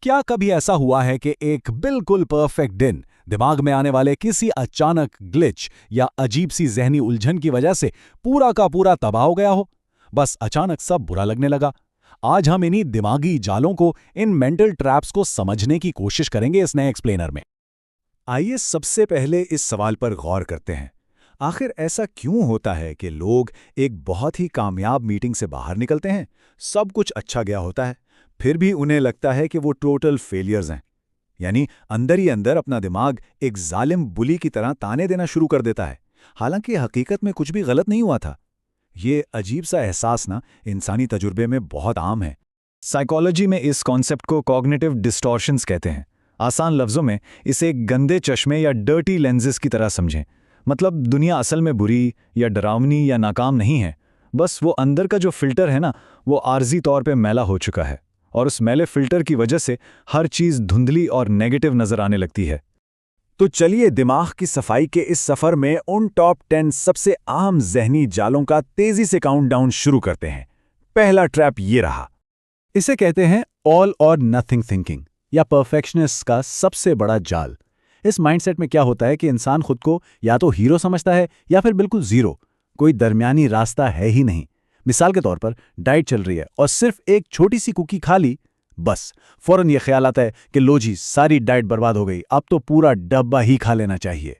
क्या कभी ऐसा हुआ है कि एक बिल्कुल परफेक्ट दिन दिमाग में आने वाले किसी अचानक ग्लिच या अजीब सी जहनी उलझन की वजह से पूरा का पूरा तबाह हो गया हो? बस अचानक सब बुरा लगने लगा। आज हम इन्हीं दिमागी जालों को, इन मेंटल ट्रैप्स को समझने की कोशिश करेंगे इस नए एक्सप्लेनर में। आइए सबसे पहले इस सवाल पर गौर करते हैं। आखिर ऐसा क्यों होता है कि लोग एक बहुत ही कामयाब मीटिंग से बाहर निकलते हैं, सब कुछ अच्छा गया होता है, फिर भी उन्हें लगता है कि वो टोटल फेलियर्स हैं। यानी अंदर ही अंदर अपना दिमाग एक जालिम बुली की तरह ताने देना शुरू कर देता है, हालांकि हकीकत में कुछ भी गलत नहीं हुआ था। ये अजीब सा एहसास ना इंसानी तजुर्बे में बहुत आम है। साइकोलॉजी में इस कॉन्सेप्ट को कॉग्निटिव डिस्टॉर्शंस कहते हैं। आसान लफ्जों में इसे गंदे चश्मे या डर्टी लेंजेस की तरह समझें। मतलब दुनिया असल में बुरी या डरावनी या नाकाम नहीं है, बस वो अंदर का जो फिल्टर है ना, वो आर्जी तौर पे मैला हो चुका है, और उस मैले फिल्टर की वजह से हर चीज़ धुंधली और नेगेटिव नजर आने लगती है। तो चलिए दिमाग की सफाई के इस सफर में उन टॉप 10 सबसे आम जहनी जालों का तेजी से काउंटडाउन शुरू करते हैं। पहला ट्रैप ये रहा। इसे कहते हैं ऑल और नथिंग थिंकिंग या परफेक्शनिस्ट का सबसे बड़ा जाल। इस माइंडसेट में क्या होता है कि इंसान खुद को या तो हीरो समझता है या फिर बिल्कुल जीरो। कोई दरमियानी रास्ता है ही नहीं। मिसाल के तौर पर डाइट चल रही है और सिर्फ एक छोटी सी कुकी खा ली, बस फौरन ये ख्याल आता है कि लो जी, सारी डाइट बर्बाद हो गई, अब तो पूरा डब्बा ही खा लेना चाहिए।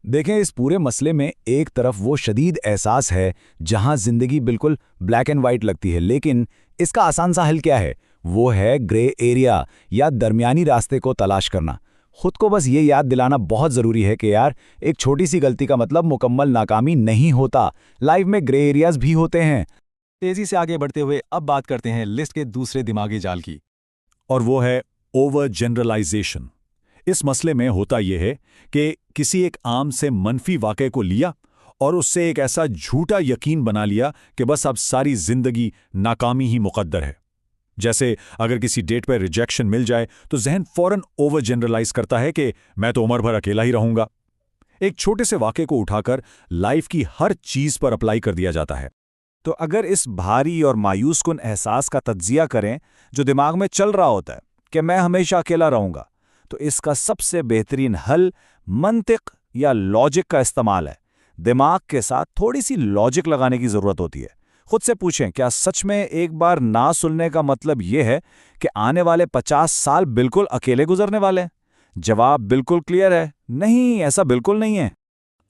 देखें, इस पूरे मसले में एक तरफ वो शदीद एहसास है जहां जिंदगी बिल्कुल ब्लैक एंड वाइट लगती है, लेकिन इसका आसान सा हल क्या है? वो है ग्रे एरिया या दरमियानी रास्ते को तलाश करना। खुद को बस ये याद दिलाना बहुत ज़रूरी है कि यार, एक छोटी सी गलती का मतलब मुकम्मल नाकामी नहीं होता। लाइफ में ग्रे एरियाज भी होते हैं। तेजी से आगे बढ़ते हुए अब बात करते हैं लिस्ट के दूसरे दिमागी जाल की, और वो है ओवर जनरलाइजेशन। इस मसले में होता यह है कि किसी एक आम से मनफी वाक़े को लिया और उससे एक ऐसा झूठा यकीन बना लिया कि बस अब सारी जिंदगी नाकामी ही मुकद्दर है। जैसे अगर किसी डेट पर रिजेक्शन मिल जाए तो जहन फौरन ओवर जनरलाइज करता है कि मैं तो उम्र भर अकेला ही रहूंगा। एक छोटे से वाक़े को उठाकर लाइफ की हर चीज़ पर अप्लाई कर दिया जाता है। तो अगर इस भारी और मायूस कुन एहसास का तज्जिया करें जो दिमाग में चल रहा होता है कि मैं हमेशा अकेला रहूंगा, तो इसका सबसे बेहतरीन हल मंतिक या लॉजिक का इस्तेमाल है। दिमाग के साथ थोड़ी सी लॉजिक लगाने की ज़रूरत होती है। खुद से पूछें, क्या सच में एक बार ना सुनने का मतलब यह है कि आने वाले 50 साल बिल्कुल अकेले गुजरने वाले हैं? जवाब बिल्कुल क्लियर है, नहीं, ऐसा बिल्कुल नहीं है।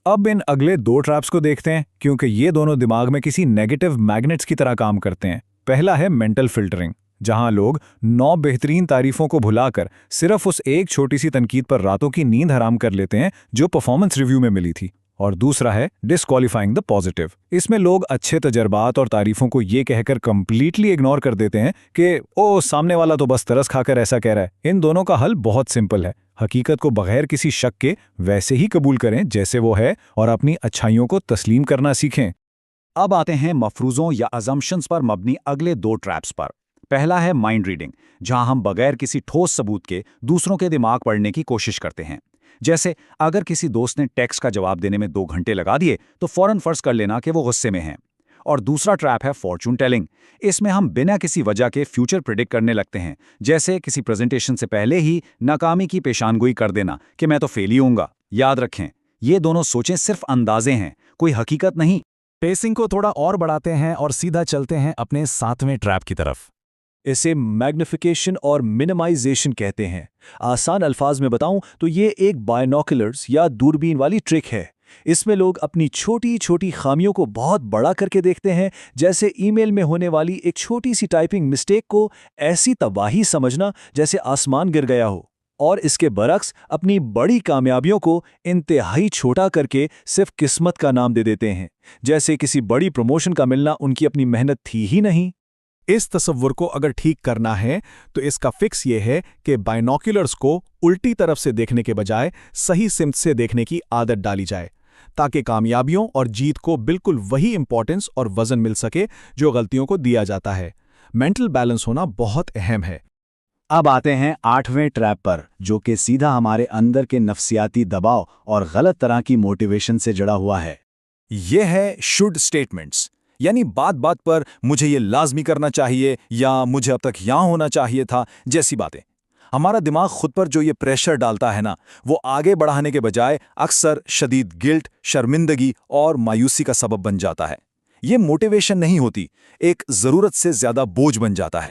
अब इन अगले दो ट्रैप्स को देखते हैं, क्योंकि ये दोनों दिमाग में किसी नेगेटिव मैग्नेट्स की तरह काम करते हैं। पहला है मेंटल फिल्टरिंग, जहां लोग 9 बेहतरीन तारीफों को भुलाकर सिर्फ उस एक छोटी सी तनकीद पर रातों की नींद हराम कर लेते हैं जो परफॉर्मेंस रिव्यू में मिली थी। और दूसरा है डिस्क्वालीफाइंग द पॉजिटिव। इसमें लोग अच्छे तजर्बात और तारीफों को ये कहकर कंप्लीटली इग्नोर कर देते हैं कि ओ, सामने वाला तो बस तरस खाकर ऐसा कह रहा है। इन दोनों का हल बहुत सिंपल है। हकीकत को बगैर किसी शक के वैसे ही कबूल करें जैसे वो है, और अपनी अच्छाइयों को तस्लीम करना सीखें। अब आते हैं मफरूज़ों या अजम्पशंस पर मबनी अगले दो ट्रैप्स पर। पहला है माइंड रीडिंग, जहां हम बगैर किसी ठोस सबूत के दूसरों के दिमाग पढ़ने की कोशिश करते हैं। जैसे अगर किसी दोस्त ने टेक्स्ट का जवाब देने में 2 घंटे लगा दिए तो फौरन फर्ज कर लेना कि वो गुस्से में हैं। और दूसरा ट्रैप है फॉर्चून टेलिंग। इसमें हम बिना किसी वजह के फ्यूचर प्रिडिक्ट करने लगते हैं, जैसे किसी प्रेजेंटेशन से पहले ही नाकामी की पेशानगोई कर देना कि मैं तो फेल ही होऊंगा। याद रखें, ये दोनों सोचें सिर्फ अंदाजे हैं, कोई हकीकत नहीं। पेसिंग को थोड़ा और बढ़ाते हैं और सीधा चलते हैं अपने 7वें ट्रैप की तरफ। इसे मैग्निफिकेशन और मिनिमाइजेशन कहते हैं। आसान अल्फाज में बताऊं तो ये एक बायनोकुलर्स या दूरबीन वाली ट्रिक है। इसमें लोग अपनी छोटी छोटी खामियों को बहुत बड़ा करके देखते हैं, जैसे ईमेल में होने वाली एक छोटी सी टाइपिंग मिस्टेक को ऐसी तबाही समझना जैसे आसमान गिर गया हो, और इसके बरक्स अपनी बड़ी कामयाबियों को इंतहाई छोटा करके सिर्फ किस्मत का नाम दे देते हैं, जैसे किसी बड़ी प्रमोशन का मिलना उनकी अपनी मेहनत थी ही नहीं। इस तसव्वुर को अगर ठीक करना है तो इसका फिक्स ये है कि बाइनोक्यूलर्स को उल्टी तरफ से देखने के बजाय सही सिमत से देखने की आदत डाली जाए, ताकि कामयाबियों और जीत को बिल्कुल वही इंपॉर्टेंस और वजन मिल सके जो गलतियों को दिया जाता है। मेंटल बैलेंस होना बहुत अहम है। अब आते हैं 8वें ट्रैप पर, जो कि सीधा हमारे अंदर के नफ्सियाती दबाव और गलत तरह की मोटिवेशन से जुड़ा हुआ है। यह है शुड स्टेटमेंट्स, यानी बात बात पर मुझे ये लाजमी करना चाहिए या मुझे अब तक यहाँ होना चाहिए था जैसी बातें। हमारा दिमाग खुद पर जो ये प्रेशर डालता है ना, वो आगे बढ़ाने के बजाय अक्सर शदीद गिल्ट, शर्मिंदगी और मायूसी का सबब बन जाता है। ये मोटिवेशन नहीं होती, एक ज़रूरत से ज़्यादा बोझ बन जाता है।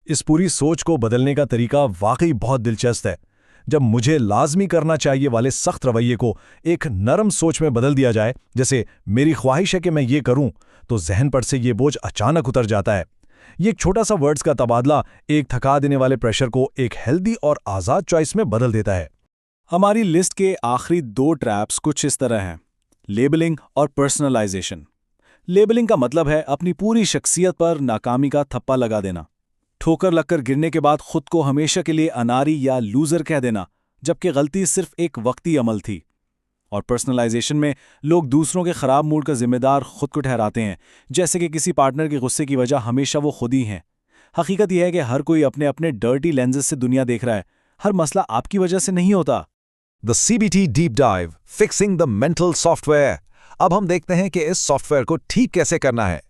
इस पूरी सोच को बदलने का तरीका वाकई बहुत दिलचस्प है। जब मुझे लाजमी करना चाहिए वाले सख्त रवैये को एक नरम सोच में बदल दिया जाए, जैसे मेरी ख्वाहिश है कि मैं ये करूं, तो जहन पर से ये बोझ अचानक उतर जाता है। ये एक छोटा सा वर्ड्स का तबादला एक थका देने वाले प्रेशर को एक हेल्दी और आज़ाद चॉइस में बदल देता है। हमारी लिस्ट के आखिरी 2 ट्रैप्स कुछ इस तरह हैं: लेबलिंग और पर्सनलाइजेशन। लेबलिंग का मतलब है अपनी पूरी शख्सियत पर नाकामी का थप्पा लगा देना। ठोकर लगकर गिरने के बाद खुद को हमेशा के लिए अनारी या लूजर कह देना, जबकि गलती सिर्फ एक वक्ती अमल थी। और पर्सनलाइजेशन में लोग दूसरों के खराब मूड का जिम्मेदार खुद को ठहराते हैं, जैसे कि किसी पार्टनर के गुस्से की वजह हमेशा वो खुद ही हैं। हकीकत यह है कि हर कोई अपने अपने डर्टी लेंसेज से दुनिया देख रहा है। हर मसला आपकी वजह से नहीं होता। The CBT deep dive, fixing the mental software. अब हम देखते हैं कि इस सॉफ्टवेयर को ठीक कैसे करना है।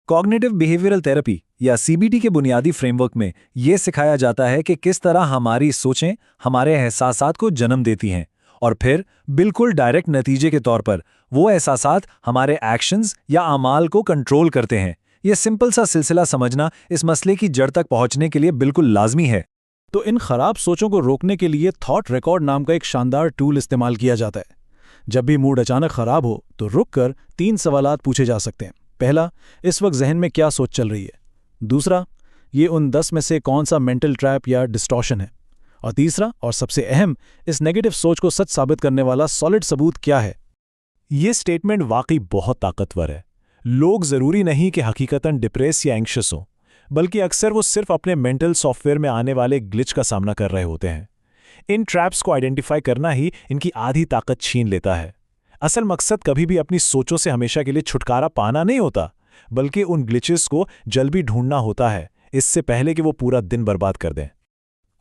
कॉग्निटिव बिहेवियरल थेरेपी या CBT के बुनियादी फ्रेमवर्क में यह सिखाया जाता है कि किस तरह हमारी सोचें हमारे एहसासात को जन्म देती हैं, और फिर बिल्कुल डायरेक्ट नतीजे के तौर पर वो एहसासात हमारे एक्शंस या अमाल को कंट्रोल करते हैं। यह सिंपल सा सिलसिला समझना इस मसले की जड़ तक पहुंचने के लिए बिल्कुल लाजमी है। तो इन खराब सोचों को रोकने के लिए थॉट रिकॉर्ड नाम का एक शानदार टूल इस्तेमाल किया जाता है। जब भी मूड अचानक खराब हो तो रुककर 3 सवालात पूछे जा सकते हैं। पहला, इस वक्त जहन में क्या सोच चल रही है? दूसरा, ये उन 10 में से कौन सा मेंटल ट्रैप या डिस्टॉर्शन है? और तीसरा और सबसे अहम, इस नेगेटिव सोच को सच साबित करने वाला सॉलिड सबूत क्या है? ये स्टेटमेंट वाकई बहुत ताकतवर है। लोग ज़रूरी नहीं कि हकीकतन डिप्रेस या एंग्शियस हों, बल्कि अक्सर वो सिर्फ अपने मेंटल सॉफ्टवेयर में आने वाले ग्लिच का सामना कर रहे होते हैं। इन ट्रैप्स को आइडेंटिफाई करना ही इनकी आधी ताकत छीन लेता है। असल मकसद कभी भी अपनी सोचों से हमेशा के लिए छुटकारा पाना नहीं होता, बल्कि उन ग्लिचेस को जल्द भी ढूंढना होता है, इससे पहले कि वो पूरा दिन बर्बाद कर दें।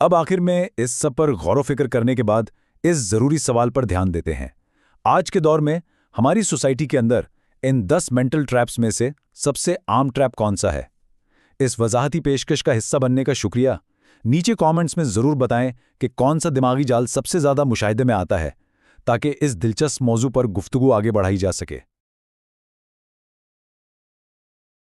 अब आखिर में इस सब पर गौर फिक्र करने के बाद इस ज़रूरी सवाल पर ध्यान देते हैं। आज के दौर में हमारी सोसाइटी के अंदर इन 10 मेंटल ट्रैप्स में से सबसे आम ट्रैप कौन सा है? इस वजाहती पेशकश का हिस्सा बनने का शुक्रिया। नीचे कमेंट्स में ज़रूर बताएं कि कौन सा दिमागी जाल सबसे ज़्यादा मुशाहिदे में आता है, ताकि इस दिलचस्प मौजू पर गुफ्तगू आगे बढ़ाई जा सके।